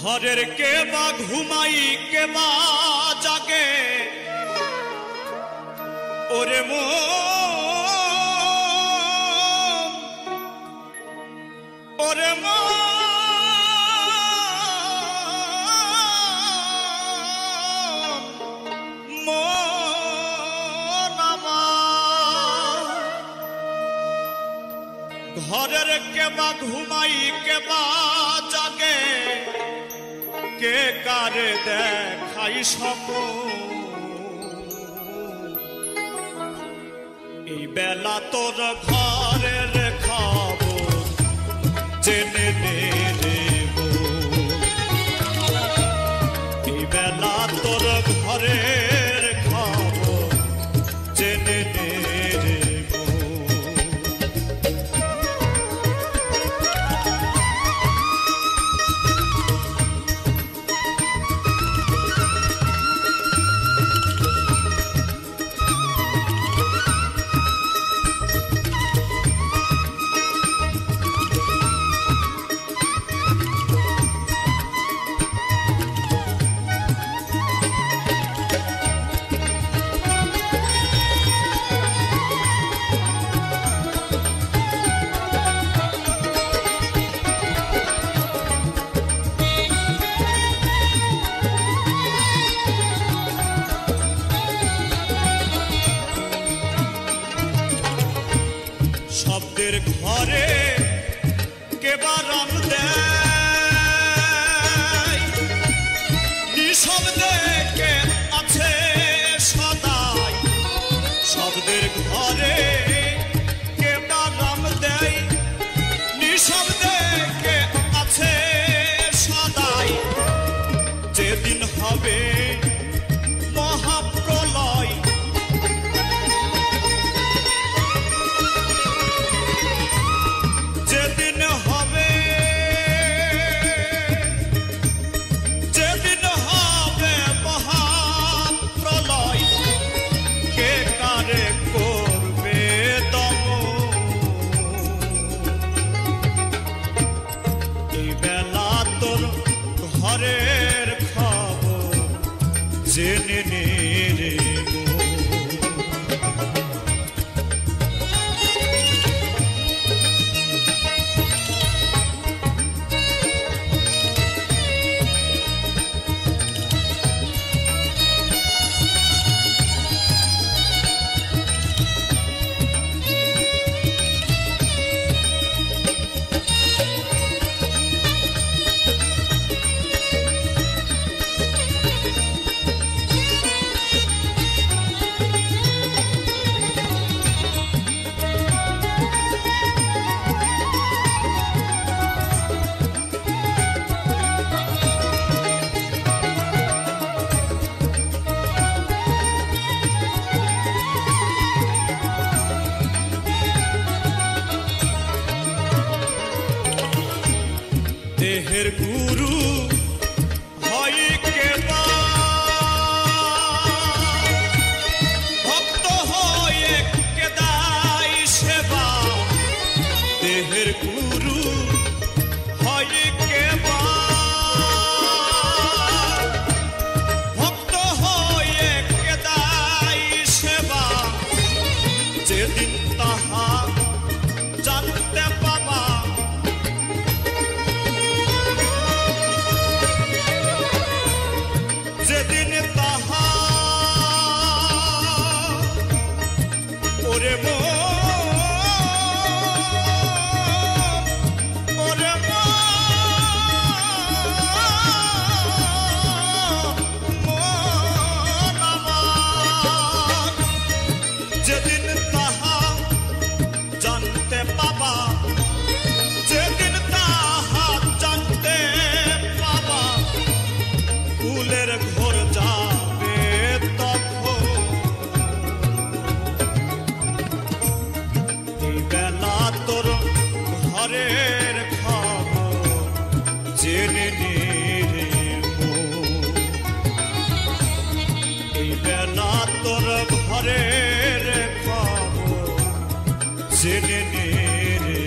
ঘরের কে বা ঘুমাই কে বা জাগে ওরে মন ওরে মন ঘরের কে বা ঘুমাই কে বা জাগে কে কারে দেখাই স্বপ্ন এই বেলা তোর ঘরের খবর জেনে নে রে এই বেলা তোর ঘরের খবর জেনে নে রে শব্দের ঘরে কে বা রং দেয় নিঃশব্দে কে আছে সদাই শব্দের ঘরে কে বা রং দেয় নিঃশব্দে কে আছে সদাই যেদিন হবে মহাপ্রলয় ঘরের খবর জেনে নে রে দেহের গুরু হয় কে বা ভক্ত হয়ে কে দায় সেবা দেহের গুরু হয় কে বা ভক্ত হয়ে কে দায় সেবা যেদিন তাহা জানতে পাবা যেদিন তাহা ওরে ওরে যেদিন তাহা জানতে পাবা যেদিন তাহা জানতে পাবা ফুলের ঘোর যাবে তখন এই বেলা তোর ঘরের খবর জেনে নে রে এই বেলা তোর ঘরের খবর জেনে নে রে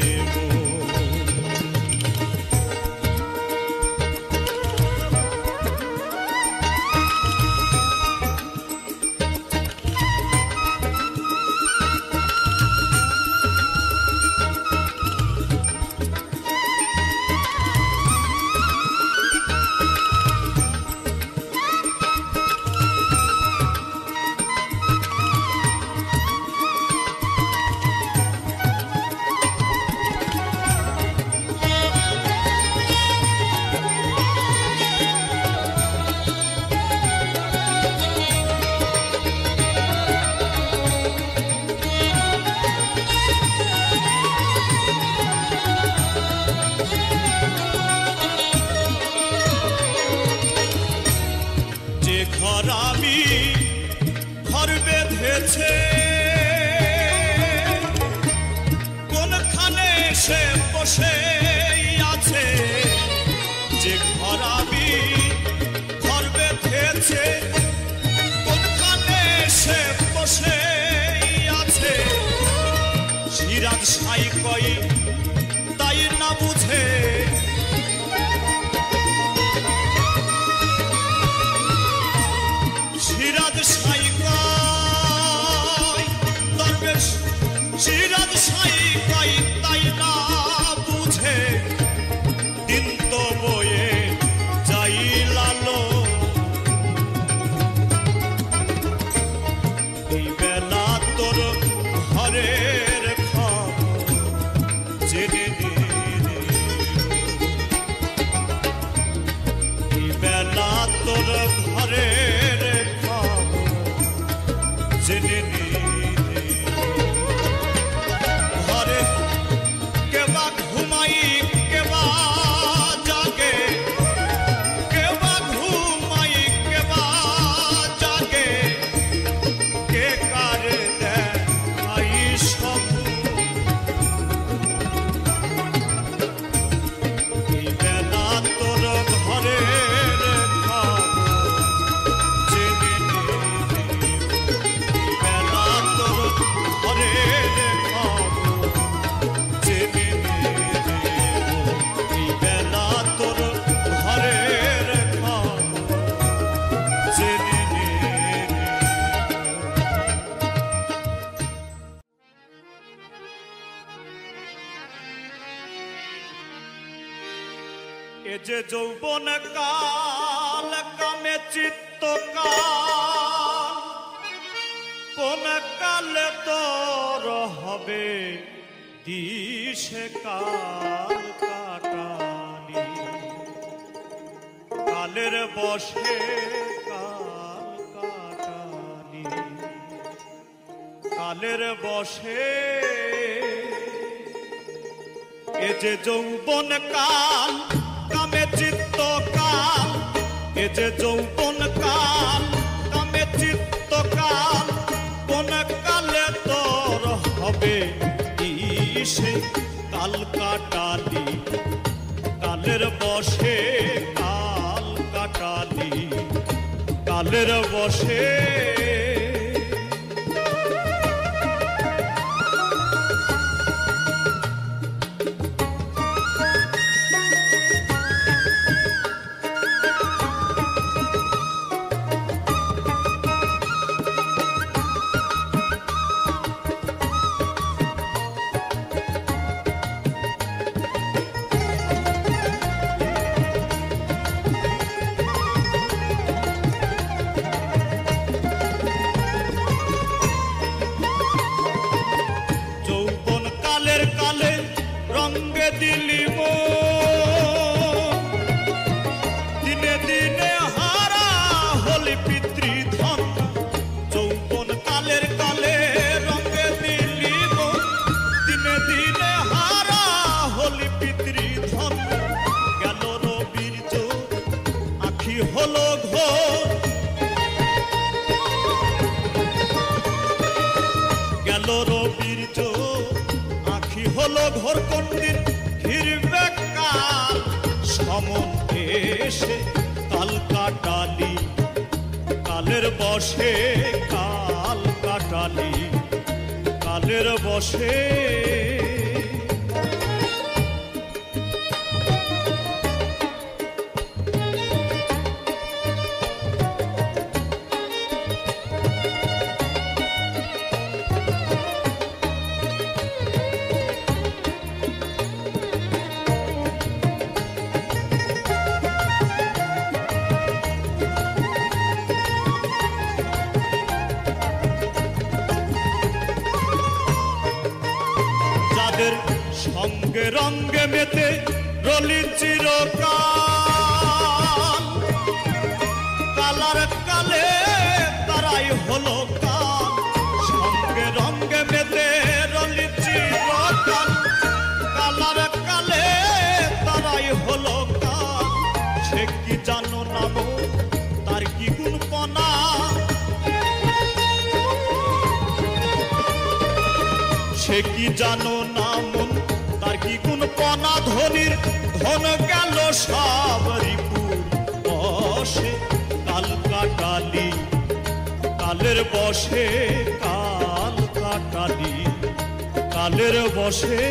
সাই কই তাই না বুঝে সিরাজ সাই কই দরবেশ সিরাজ সাই কই তাই না বুঝে দিন তো বয়ে যাই লালো এই বেলা তোর ঘরের খবর জেনে নে এই বেলা তোর ঘরের খবর জেনে নে ঘরে কেবা ঘুমাই কেবা জাগে কেবা ঘুমাই কেবা জাগে কে কারে দেখাই স্বপ্ন এই বেলা তোর ঘরের খবর জেনে নে এই বেলা তোর ঘরের খবর জেনে নে এই বেলা তোর ঘরের খবর জেনে নে এ যে যৌবন কাল কামে চিত্ত কাল কোন কালে তোর হবে দিশে কাল কাটালি কালের বসে কাল কাটালি কালের বসে এ যে যৌবন কাল কামে চিত্ত কাল এ যে যৌবন কাল কামে চিত্ত কাল কোন কালে তোর হবে দিশে কাল কাটালি কালের বসে কাল কাটালি কালের বসে যৌবন কালের কালে রঙ্গে দিলি দিনে দিনে হারা হলি পিতৃধন যৌবন কালের কালে রঙ্গে দিলি দিনে দিনে হারা হলি পিতৃধন গেল রবীর্য আখি হলো ঘোর গেল রবীর্য আখি হলো ঘোর কোন দিন ঘিরবে কাল সমন এসে কাল কাটালি কালের বসে কাল কাটালি কালের বসে যাদের সঙ্গে রঙ্গে মেতে রলি চিরকাল কালার কালে তারাই হলো কাল সঙ্গে রঙ্গে মেতে রলি চিরকাল কালার কালে তারাই হলো কাল সে কি জানো নাম তার কি গুণ পনা সে কি জানো নাম তার কি গুণ পনা ধনির ধন গেল সব রিপুর বসে কাল কাটালি কালের বসে কাল কাটালি কালের বশে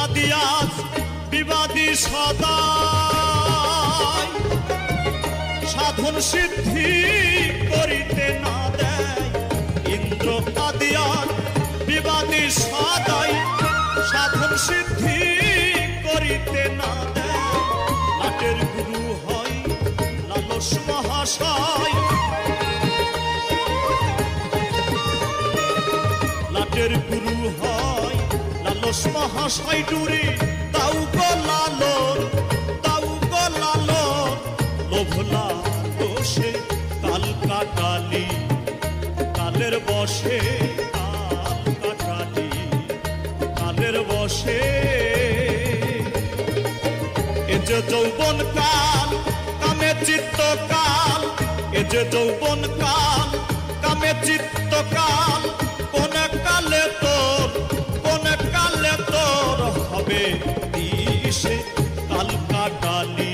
আদিয়াজ বিবাদী সদাই সাধন সিদ্ধি করিতে না দেয় ইন্দ্র আদিয়াজ বিবাদী সদাই সাধন সিদ্ধি করিতে না দেয় নাটের গুরু হয় লালস মহাশয় নাটের গুরু হয় লালস মহাশয় ডুরি তাও গো লালন লোভলা দোষে কাল কাটালি কালের বশে কাল কাটালি কালের বশে এ যে যৌবন কাল কামে চিত্ত কাল এ যে যৌবন কাল কামে চিত্ত কাল কোন কালে তোর হবে দিশে কাল কাটালি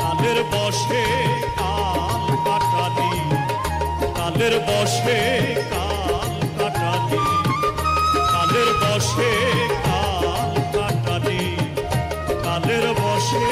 কালের বশে কাল কাটালি কালের বশে কাল কাটালি কালের বশে কাল কাটালি কালের বশে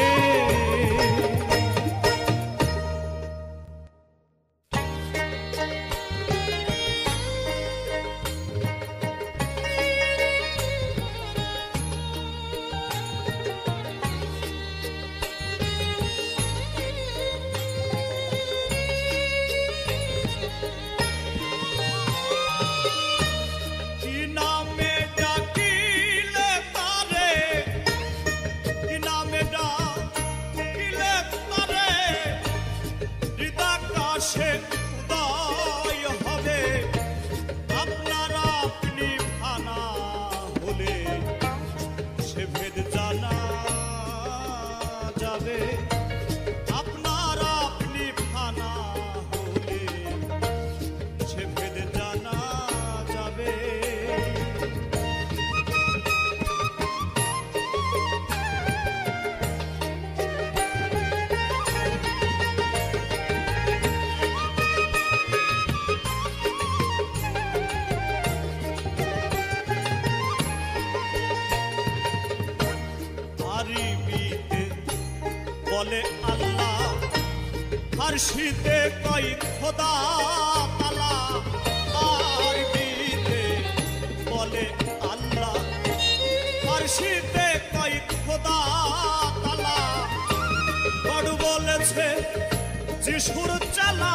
বলে আল্লাহ ফারসিতে কই খোদা তালা আরবিতে বলে আল্লাহ ফারসিতে কই খোদা তালা গড বলেছে যিশুর চালা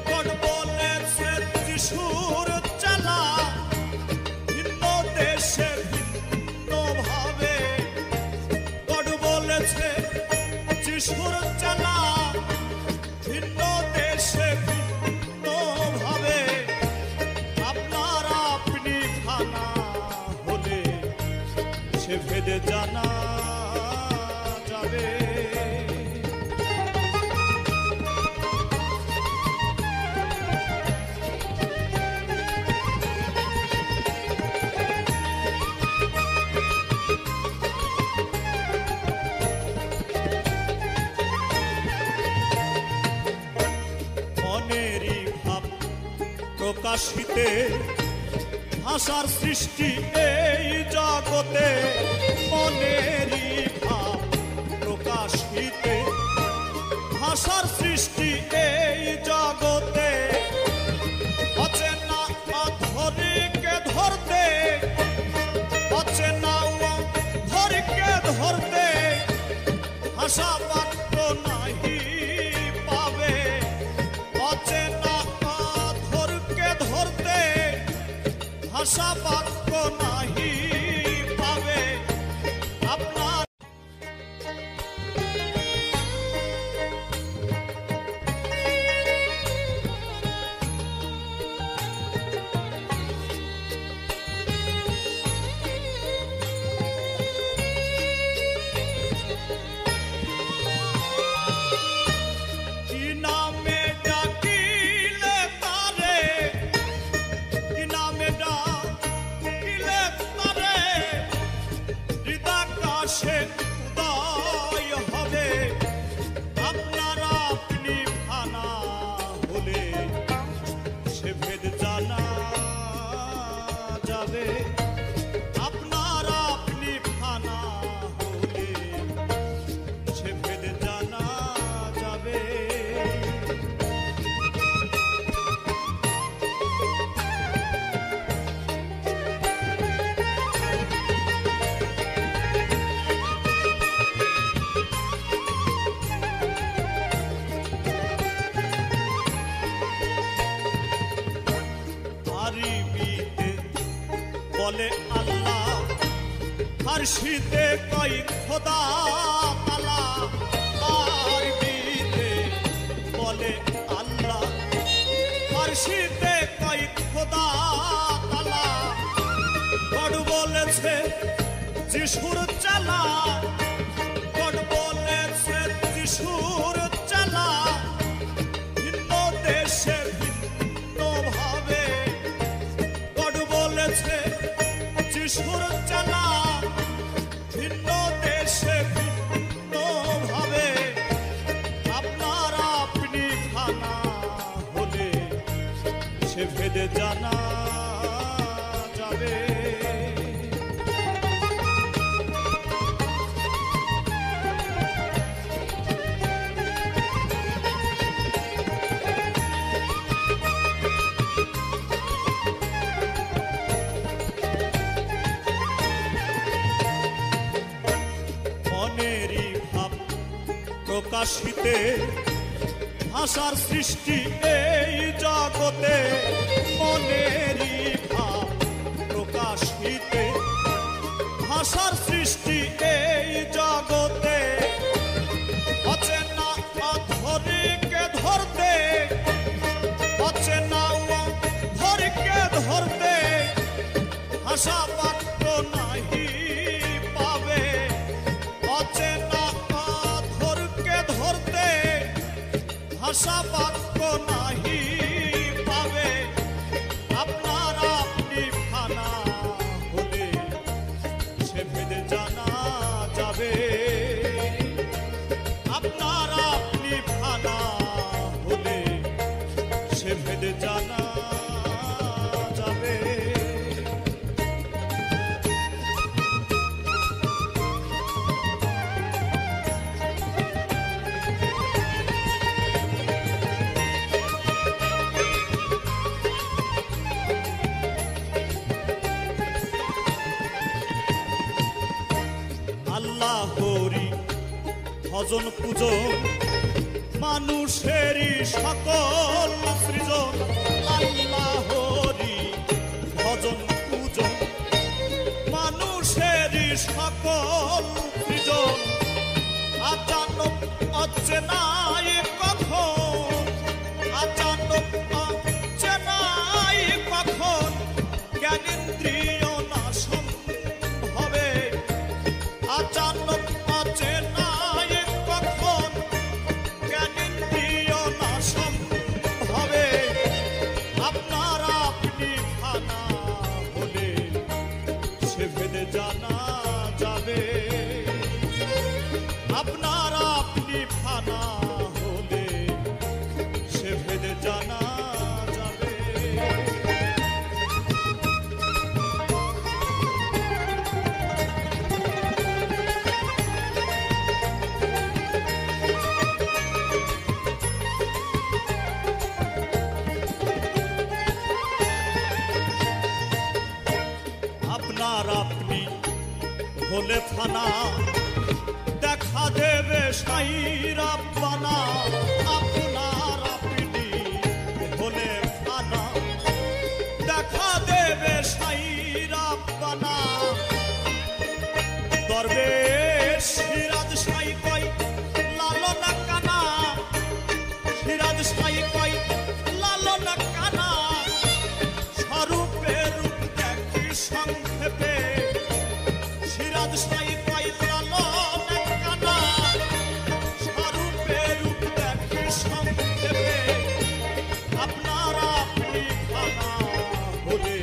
গড বলেছে যিশুর চালা ভিন্ন দেশে ভিন্ন ভাবে গড বলেছে যিশুর চালা ভিন্ন দেশে ভিন্ন ভাবে আপনার আপনি খানা হলে সে ভেদে জানা যাবে। প্রকাশিতে ভাষার সৃষ্টি এই জগতে মনেরই ভাব প্রকাশিতে ভাষার সৃষ্টি এই জগতে অচেনা অধরিকে ধরতে অচেনা অধরিকে ধরতে ভাষা বাক্য নাহি পাবে অচেনা ধরতে ভাষা বাক্য নাহি পাবে আপনার ফার্সিতে কই খোদা তালা, আরবিতে বলে আল্লাহ। ফার্সিতে কই খোদা তালা, গড বলেছে যিশুর চালা, গড বলেছে যিশুর চালা। ভিন্ন দেশে ভিন্ন ভাবে গড বলেছে যিশুর চালা, ভিন্ন দেশে ভিন্ন ভাবে। আপনার আপনি খানা হলে সে ভেদে জানা যাবে। মনেরই ভাব প্রকাশিতে ভাষার সৃষ্টি এই জগতে, মনেরই ভাব প্রকাশিতে ভাষার সৃষ্টি এই জগতে। অচেনা অধরীকে ধরতে, অচেনা অধরীকে ধরতে ভাষা বাক্য নাহি পাবে। অচেনা অধরকে ধরতে ভাষা বাক্য নাহি পাবে। আপনার আপনি ফানা হলে সে ভেদে জানা যাবে। আপনার আপনি ফানা হলে সে ভেদে জানা যাবে। আল্লাহরি ভজন পূজন মানুষেরই সকল সৃজন। আল্লাহরি ভজন পূজন মানুষেরই সকল সৃজন। আচানক অচেনাই কখন, আচানক অচেনাই কখন জ্ঞানেন্দ্রিয় নাশন হবে। আচানক অচেনাই কখন জ্ঞানেন্দ্রিয় নাশন হবে। আপনার আপনি ফানা হলে সে ভেদে জানা যাবে। আপনার আপনি ফানা হলে সে ভেদে জানা যাবে। আপনার আপনি হলে থানা, দেখা দেবে সাইরা বানা। আপনার আপনি হলে থানা, দেখা দেবে সাইরা বানা। দরবেশ সিরাজ সাই কই লালনা কানা, সিরাজ সাই কই লালনা কানা। স্বরূপে রূপ দেখি সংক্ষেপে, সিরাজ সাই কই লালনা কানা। স্বরূপে রূপ দেখি সংক্ষেপে। আপনার আপনি ফানা হলে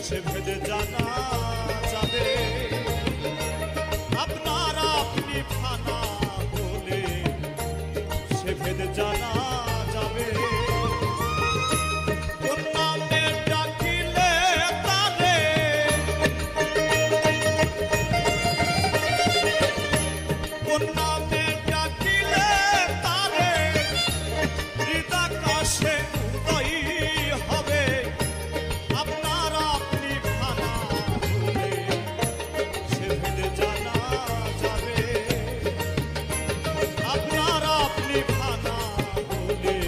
সে ভেদে জানা যাবে। আপনার আপনি ফানা হলে সে ভেদে জানা যাবে। কোন নামে ডাকিলে তারে, কোন নামে ডাকিলে তারে হৃদাকাশে উদয় হবে। আপনার আপনি ফানা হলে সে ভেদে জানা যাবে। আপনার আপনি ফানা হলে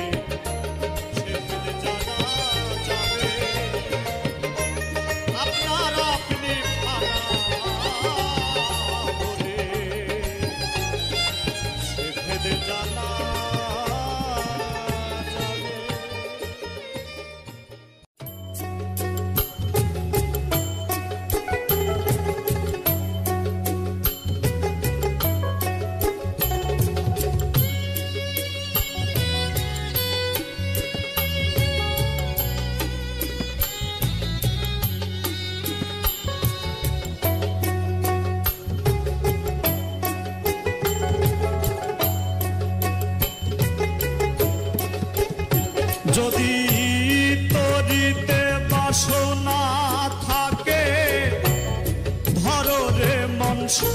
সে ভেদে জানা যাবে। আপনার আপনি ফানা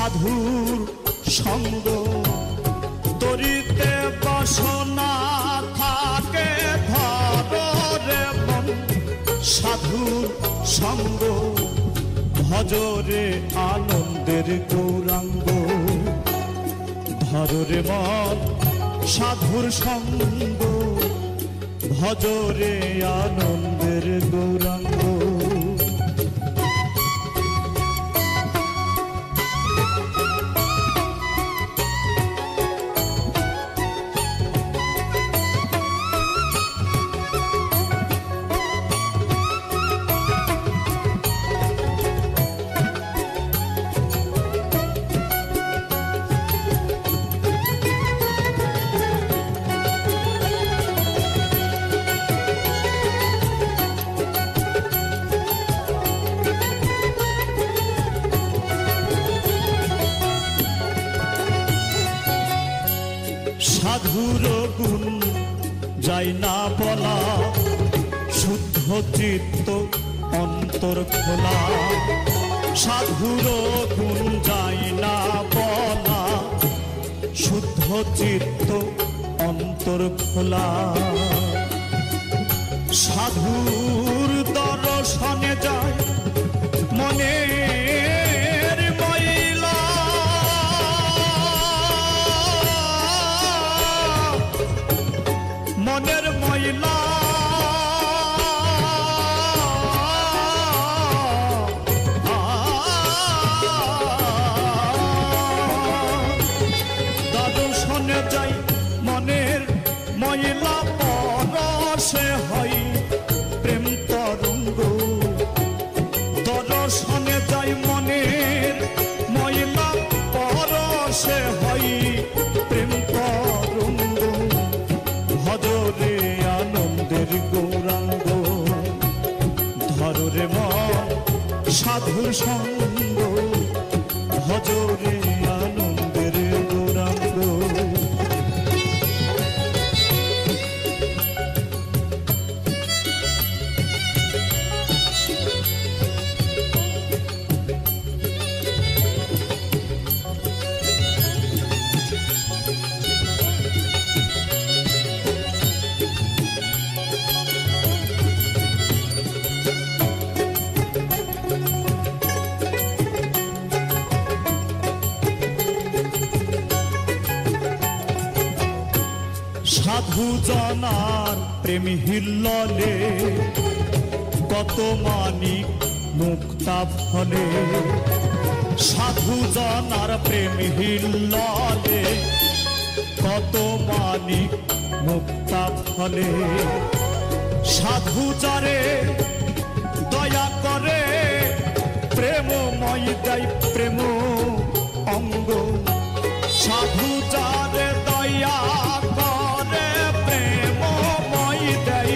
সাধুর সঙ্গ তরিতে বাসনা থাকে ধরে মন সাধুর সঙ্গ ভজরে আনন্দের গৌরাঙ্গ ধরে মন সাধুর সঙ্গ ভজরে আনন্দের গৌরাঙ্গ সাধুর গুণ যাই না বলা শুদ্ধ চিত্ত অন্তর খোলা সাধুর গুণ যাই না বলা শুদ্ধ চিত্ত অন্তর খোলা সাধুর দর্শনে যায় মনের ময়লা মনের ময়লা দর্শনে যাই মনের ময়লা পরশে হয় প্রেম তরঙ্গ দর্শনে যাই মনের ময়লা পরশে হয় প্রেম তরঙ্গ ভজরে আনন্দের গৌরাঙ্গ ধরে মন সাধুর সঙ্গ ভজরে আনন্দের গৌরাঙ্গ সাধু জনার প্রেম হিল্ললে কত মানিক মুক্তা ফলে সাধু জনার প্রেম হিল্ললে কত মানিক মুক্তা ফলে সাধু যারে দয়া করে প্রেমময় দেয় প্রেম অঙ্গ সাধু যারে দয়া করে প্রেমময় দেয়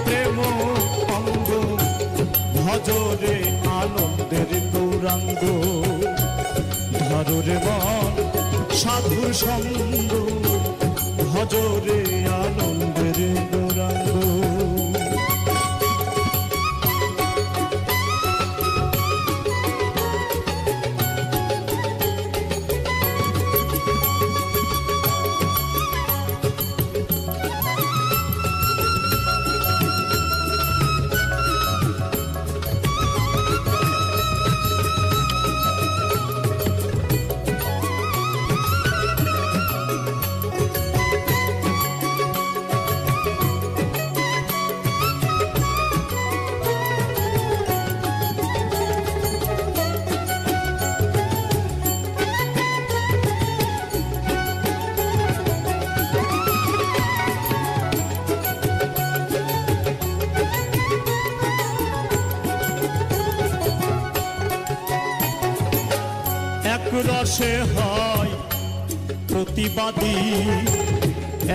প্রেম অঙ্গ ভজরে আনন্দের গৌরাঙ্গ ধরে মন সাধুর সঙ্গ ভজরে আনন্দের গৌরাঙ্গ এক রসে হয় প্রতিবাদী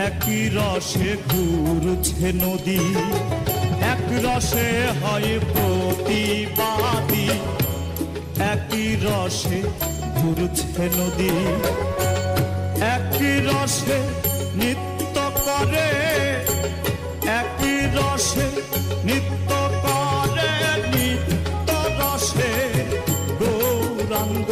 একই রসে ঘুরছে নদী এক রসে হয় প্রতিবাদী একই রসে ঘুরছে নদী একই রসে নিত্য করে একই রসে নিত্য করে নিত্য রসে গৌরাঙ্গ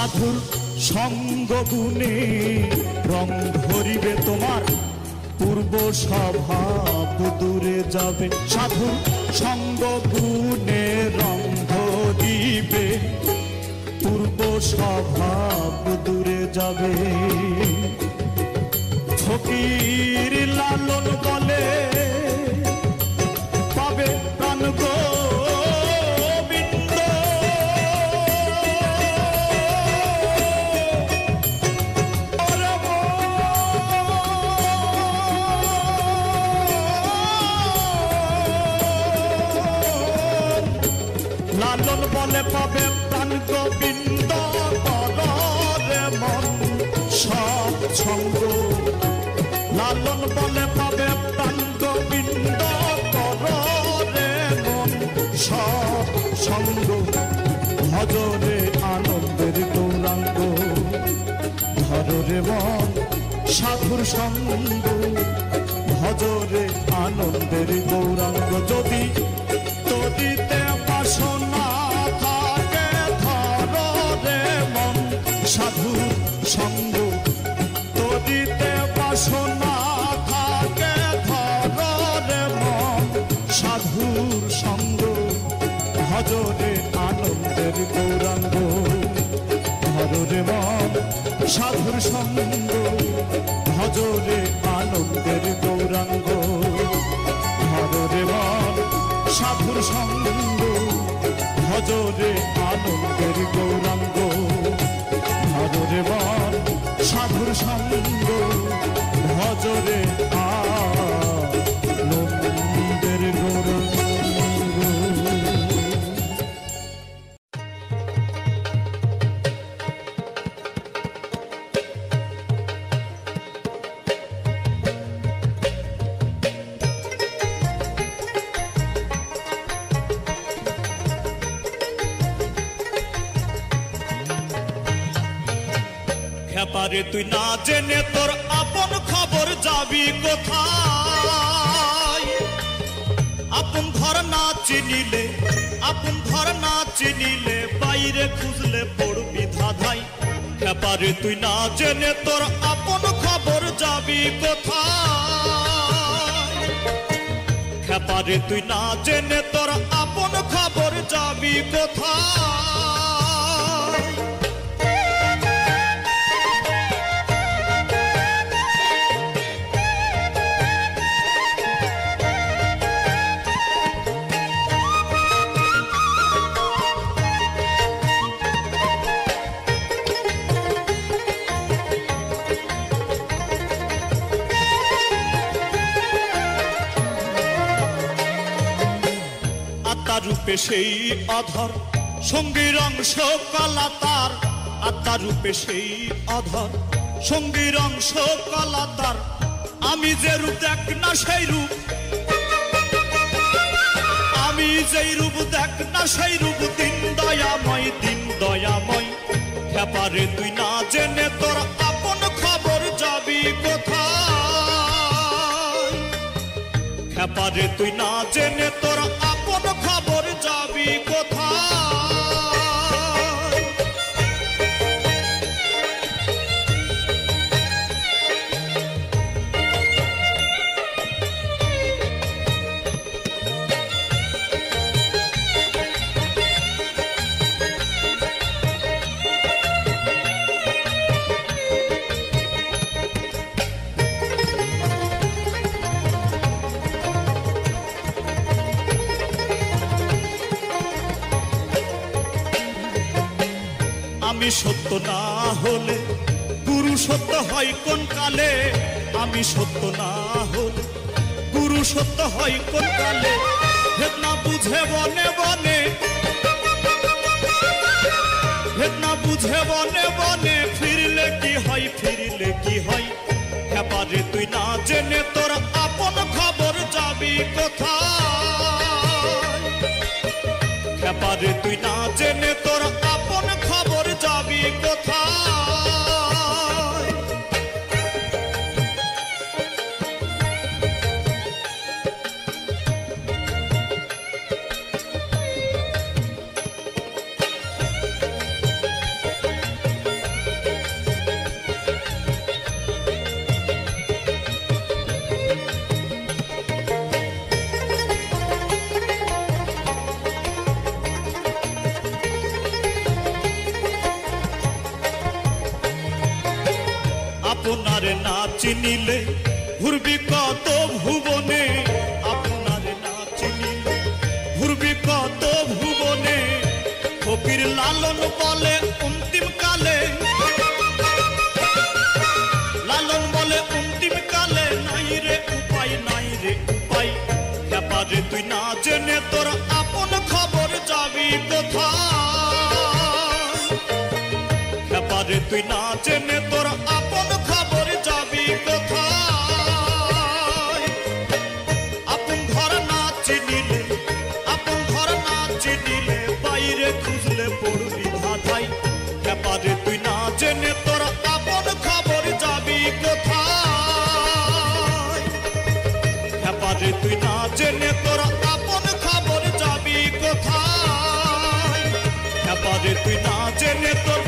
সাধুর সঙ্গ গুণে রং ধরিবে তোমার পূর্ব স্বভাব দূরে যাবে। সাধুর সঙ্গ গুণে রং ধরিবে পূর্ব স্বভাব দূরে যাবে। ফকির লালন বলে পাবে প্রাণ গোবিন্দ, লালন বলে পাবে প্রাণ গোবিন্দ, রে মন সৎসঙ্গ। লালন বলে পাবে প্রাণ গোবিন্দ, রে মন সৎসঙ্গ। ভজরে আনন্দের গৌরাঙ্গ, ধরে মন সাধুর সঙ্গ। ভজরে আনন্দের গৌরাঙ্গ, যদি তদিতে বাসনা থাকে ধরে মন সাধুর সঙ্গ। তদিতে বাসনা থাকে ধরে মন সাধুর সঙ্গ। ভজরে আনন্দের গৌরাঙ্গ, ধরে মন সাধুর সঙ্গ। ভজরে আনন্দের গৌরাঙ্গ, ধরে মন সাধুর সঙ্গ। ভজরে আনন্দের গৌরাঙ্গ, ধরে মন সাধুর সঙ্গ। ভজরে আনন্দের গৌরাঙ্গ। খেপারে তুই না জেনে তোর আপন খবর যাবি কোথায়? আপন ঘর না চিনিলে, আপন ঘর না চিনিলে বাইরে খুঁজলে পড়বি ধাঁধাই। খেপারে তুই না জেনে তোর আপন খবর যাবি কোথায়? খেপারে তুই না জেনে তোর আপন খবর যাবি কোথায়? আত্মারূপে সেই অধর সঙ্গীর অংশ কলা তার। আত্মারূপে সেই অধর সঙ্গীর অংশ কলা তার। আমি যে রূপ দেখ না সেই রূপ, আমি যেই রূপ দেখ না সেই রূপ দিন দয়াময়, দিন দয়াময়। খেপারে তুই না জেনে তোর আপন খবর যাবি কোথায়? খেপারে তুই না জেনে তোর আপন খবর যাবি কোথায়? আমি সত্য না হলে গুরু সত্য হয় কোন কালে? আমি সত্য না হলে গুরু সত্য হয় কোন কালে? ভেদ না বুঝে বনে বনে, ভেদ না বুঝে বনে বনে ফিরলে কি হয়, ফিরলে কি হয়? খেপারে তুই না জেনে তোর আপন খবর যাবি কোথায়? খেপারে তুই না জেনে তোর আপন খবর যাবি কোথায়? আপনারে না চিনিলে ঘুরবি কত ভুবনে, আপনারে না চিনিলে ঘুরবি কত ভুবনে। ফকির লালন বলে অন্তিম কালে, লালন বলে অন্তিম কালে নাই রে উপায়, নাই রে উপায়। ব্যাপারে তুই না জেনে তোর আপন খবর যাবি কোথায়, ব্যাপারে তুই না জেনে তোর আপন খবর যাবি কোথায়। আপন ঘর না চিনিলে, আপন ঘর না চিনিলে বাইরে খুঁজলে পড়বি ধাঁধাই। ব্যাপারে তুই না জেনে তোর আপন খবর যাবি কোথায়, ব্যাপারে তুই না জেনে তোর আপন খবর যাবি কোথায়, ব্যাপারে তুই না জেনে তোর